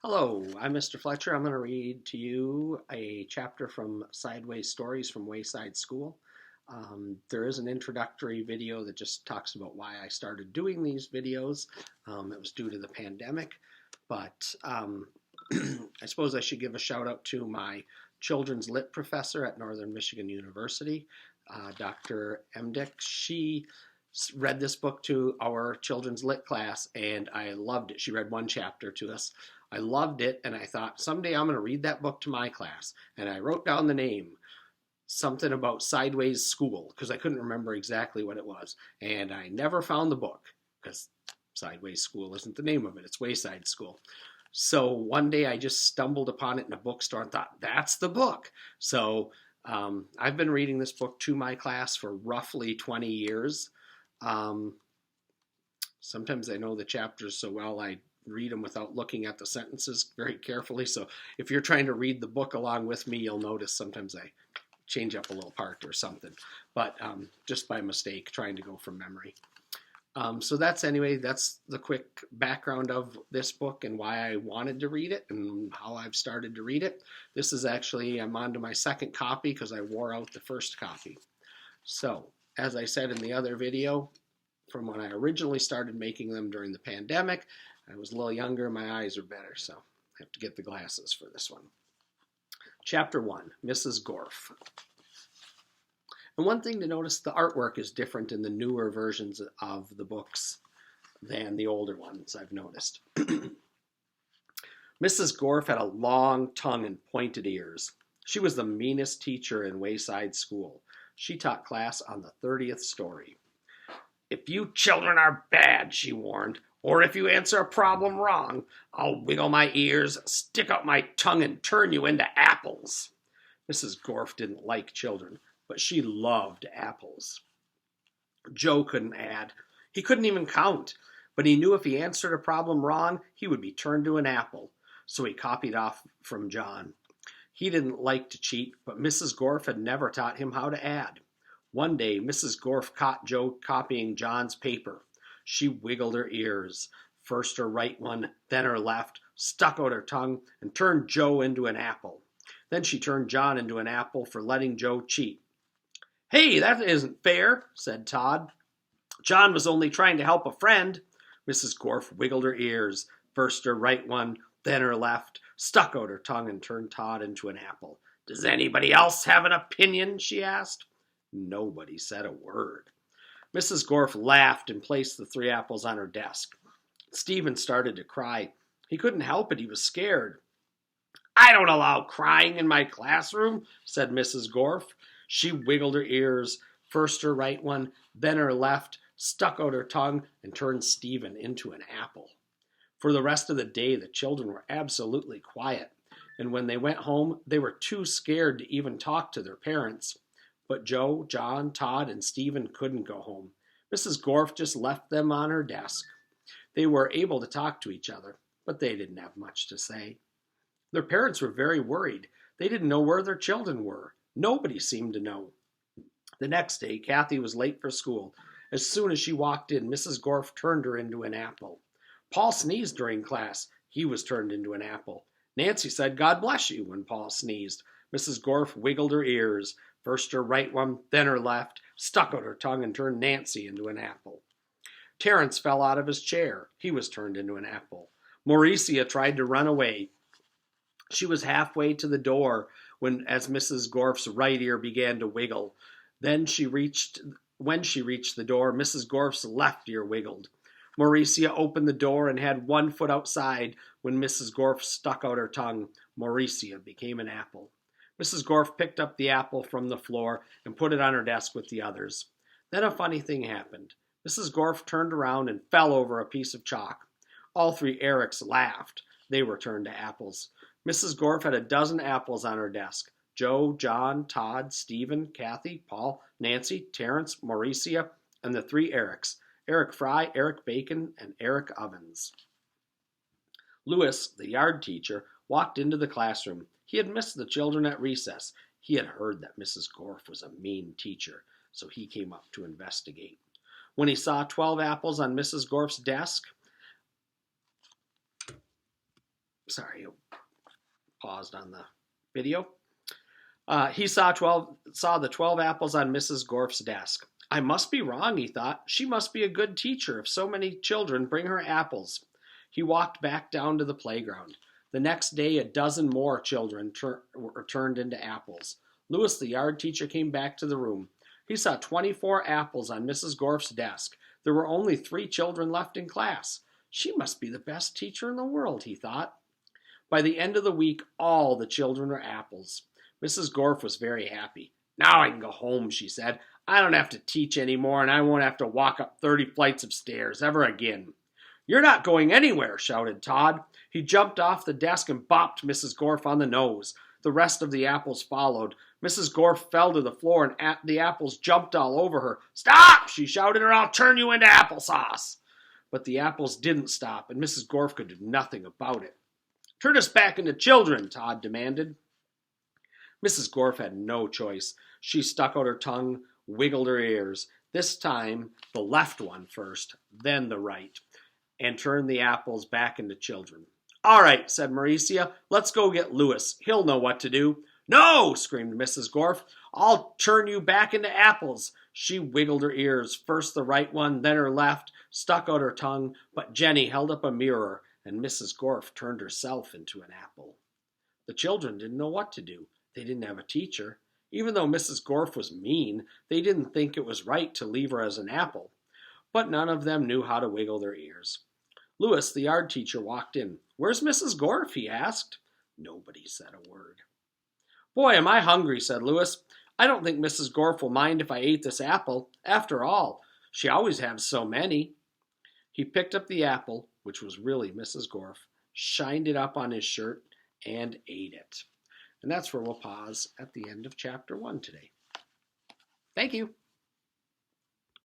Hello, I'm Mr. Fletcher. I'm going to read to you a chapter from Sideways Stories from Wayside School. There is an introductory video that just talks about why I started doing these videos. It was due to the pandemic, but I suppose I should give a shout out to my children's lit professor at Northern Michigan University, Dr. Emdick. She read this book to our children's lit class and I loved it. She read one chapter to us. I loved it and I thought someday I'm going to read that book to my class. And I wrote down the name, something about Sideways School, because I couldn't remember exactly what it was. And I never found the book because Sideways School isn't the name of it. It's Wayside School. So one day I just stumbled upon it in a bookstore and thought, that's the book. So I've been reading this book to my class for roughly 20 years. Sometimes I know the chapters so well I read them without looking at the sentences very carefully. So if you're trying to read the book along with me, you'll notice sometimes I change up a little part or something, but just by mistake, trying to go from memory. So that's the quick background of this book and why I wanted to read it and how I've started to read it. This is actually, I'm on to my second copy because I wore out the first copy. So as I said in the other video, from when I originally started making them during the pandemic, I was a little younger, my eyes are better, so I have to get the glasses for this one. Chapter 1, Mrs. Gorf. And one thing to notice, the artwork is different in the newer versions of the books than the older ones, I've noticed. Mrs. Gorf had a long tongue and pointed ears. She was the meanest teacher in Wayside School. She taught class on the 30th story. "If you children are bad," she warned, "or if you answer a problem wrong, I'll wiggle my ears, stick out my tongue, and turn you into apples." Mrs. Gorf didn't like children, but she loved apples. Joe couldn't add. He couldn't even count, but he knew if he answered a problem wrong, he would be turned to an apple, so he copied off from John. He didn't like to cheat, but Mrs. Gorf had never taught him how to add. One day, Mrs. Gorf caught Joe copying John's paper. She wiggled her ears, first her right one, then her left, stuck out her tongue, and turned Joe into an apple. Then she turned John into an apple for letting Joe cheat. "Hey, that isn't fair," said Todd. "John was only trying to help a friend." Mrs. Gorf wiggled her ears, first her right one, then her left, stuck out her tongue, and turned Todd into an apple. "Does anybody else have an opinion?" she asked. Nobody said a word. Mrs. Gorf laughed and placed the 3 apples on her desk. Stephen started to cry. He couldn't help it. He was scared. "I don't allow crying in my classroom," said Mrs. Gorf. She wiggled her ears, first her right one, then her left, stuck out her tongue, and turned Stephen into an apple. For the rest of the day, the children were absolutely quiet, and when they went home, they were too scared to even talk to their parents. But Joe, John, Todd, and Stephen couldn't go home. Mrs. Gorf just left them on her desk. They were able to talk to each other, but they didn't have much to say. Their parents were very worried. They didn't know where their children were. Nobody seemed to know. The next day, Kathy was late for school. As soon as she walked in, Mrs. Gorf turned her into an apple. Paul sneezed during class. He was turned into an apple. Nancy said, "God bless you," when Paul sneezed. Mrs. Gorf wiggled her ears, first her right one, then her left, stuck out her tongue, and turned Nancy into an apple. Terence fell out of his chair. He was turned into an apple. Mauricia tried to run away. She was halfway to the door as Mrs. Gorf's right ear began to wiggle. When she reached the door, Mrs. Gorf's left ear wiggled. Mauricia opened the door and had one foot outside. When Mrs. Gorf stuck out her tongue, Mauricia became an apple. Mrs. Gorf picked up the apple from the floor and put it on her desk with the others. Then a funny thing happened. Mrs. Gorf turned around and fell over a piece of chalk. All 3 Erics laughed. They were turned to apples. Mrs. Gorf had a dozen apples on her desk. Joe, John, Todd, Stephen, Kathy, Paul, Nancy, Terence, Mauricia, and the 3 Erics. Eric Fry, Eric Bacon, and Eric Ovens. Lewis, the yard teacher, walked into the classroom. He had missed the children at recess. He had heard that Mrs. Gorf was a mean teacher, so he came up to investigate. When he saw 12 apples on Mrs. Gorf's desk, Sorry, paused on the video. He saw the 12 apples on Mrs. Gorf's desk. I must be wrong, he thought. She must be a good teacher if so many children bring her apples. He walked back down to the playground. The next day, a dozen more children were turned into apples. Louis, the yard teacher, came back to the room. He saw 24 apples on Mrs. Gorf's desk. There were only 3 children left in class. She must be the best teacher in the world, he thought. By the end of the week, all the children were apples. Mrs. Gorf was very happy. Now I can go home, she said. I don't have to teach anymore, and I won't have to walk up 30 flights of stairs ever again. You're not going anywhere, shouted Todd. He jumped off the desk and bopped Mrs. Gorf on the nose. The rest of the apples followed. Mrs. Gorf fell to the floor, and the apples jumped all over her. Stop, she shouted, or I'll turn you into applesauce. But the apples didn't stop, and Mrs. Gorf could do nothing about it. Turn us back into children, Todd demanded. Mrs. Gorf had no choice. She stuck out her tongue, wiggled her ears, this time the left one first, then the right, and turned the apples back into children. All right, said Mauricia, let's go get Louis. He'll know what to do. No, screamed Mrs. Gorf. I'll turn you back into apples. She wiggled her ears, first the right one, then her left, stuck out her tongue, but Jenny held up a mirror, and Mrs. Gorf turned herself into an apple. The children didn't know what to do. They didn't have a teacher. Even though Mrs. Gorf was mean, they didn't think it was right to leave her as an apple. But none of them knew how to wiggle their ears. Louis, the yard teacher, walked in. Where's Mrs. Gorf? He asked. Nobody said a word. Boy, am I hungry, said Louis. I don't think Mrs. Gorf will mind if I ate this apple. After all, she always has so many. He picked up the apple, which was really Mrs. Gorf, shined it up on his shirt, and ate it. And that's where we'll pause at the end of chapter 1 today. Thank you.